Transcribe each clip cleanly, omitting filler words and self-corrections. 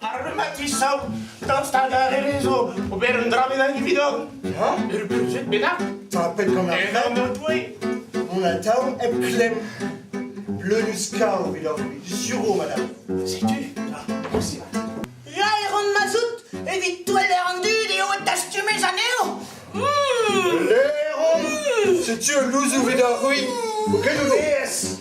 Armatiçaw, Tostagarezo, Oberndramina Dividon. Le budget bénin. Ça rappelle comme Et dans notre way. On attend et clem. Le Nuscao, du suro, madame. Sais-tu? Merci. L'aéron de mazout, évite-toi les rendus des hauts tastumés anneaux. L'aéron, c'est-tu un lousou vidarui? Auquel nous déesse?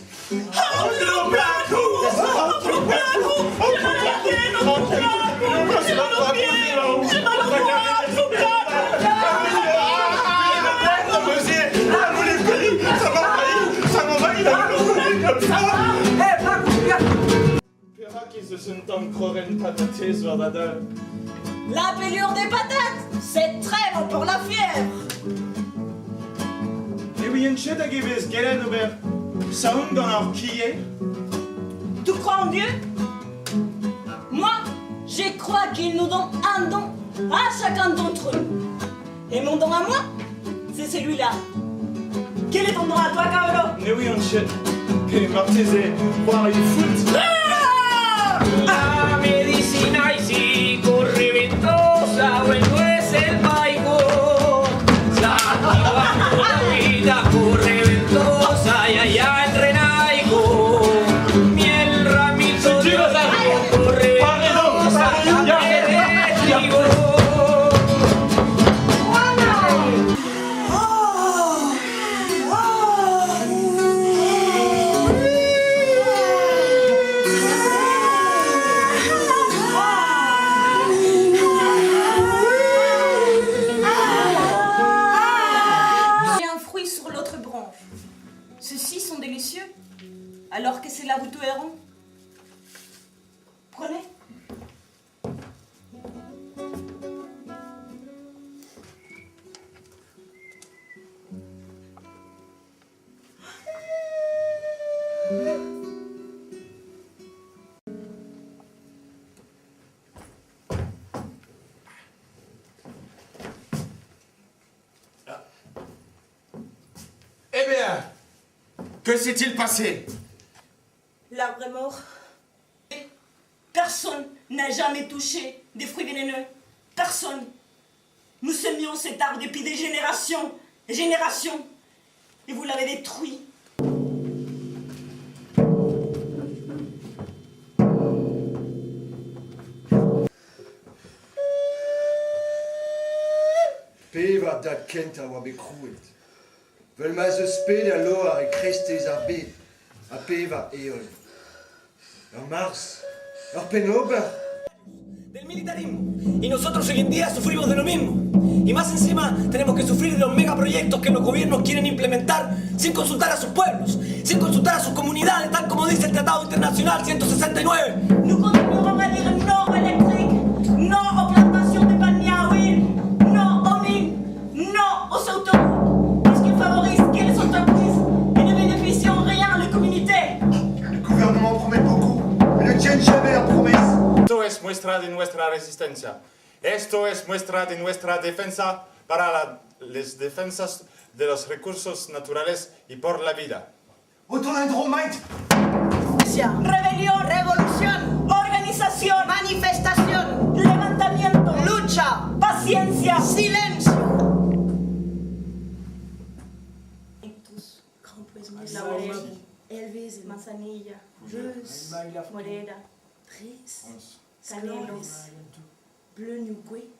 Qui se sont encore une patate sur la dalle. La pelure des patates, c'est très bon pour la fièvre. Et oui, une chute à Gibis, Gelen Ober. Sound dans leur quillet. Tu crois en Dieu? Moi, je crois qu'il nous donne un don à chacun d'entre nous. Et mon don à moi, c'est celui-là. Quel est ton don à toi, Carolo? Mais oui, une chute. Et martisé, voir une foot. La medicina y sí corre ventosa, bueno es el paico. La vida corre ventosa y allá en Renaico. Miel ramito de oro corre ventosa, digo. Ceux-ci sont délicieux, alors que c'est la route au héron. Prenez. Eh bien, que s'est-il passé? L'arbre est mort. Personne n'a jamais touché des fruits vénéneux. Personne. Nous semions cet arbre depuis des générations et générations. Et vous l'avez détruit. Peva dat kent a bekruet. Vel ma ze sped a loar e krestez ar bed. A peva eol. Ar mars. Ar penober. Del militarismo. Y nosotros hoy en día sufrimos de lo mismo. Y más encima tenemos que sufrir de los megaproyectos que los gobiernos quieren implementar sin consultar a sus pueblos, sin consultar a sus comunidades, tal como dice el Tratado Internacional 169. Nous continuerons à dire non électrique, non aux plantations de palmiers à huile, non aux mines, non aux autoroutes, puisqu'ils favorisent que les entreprises et ne bénéficient en rien les communautés. Le gouvernement promet beaucoup, mais ne tiennent jamais leurs promesses. Esto es muestra de nuestra resistencia. Esto es muestra de nuestra defensa para las defensas de los recursos naturales y por la vida. Autolindromite. Rebelión, revolución, organización, manifestación, levantamiento, lucha, paciencia, silencio. Ictus, Grand Poisonnier, Laurel, Elvis, Manzanilla, Jus, Morera, Tris, Canelos, Bleu Nugui.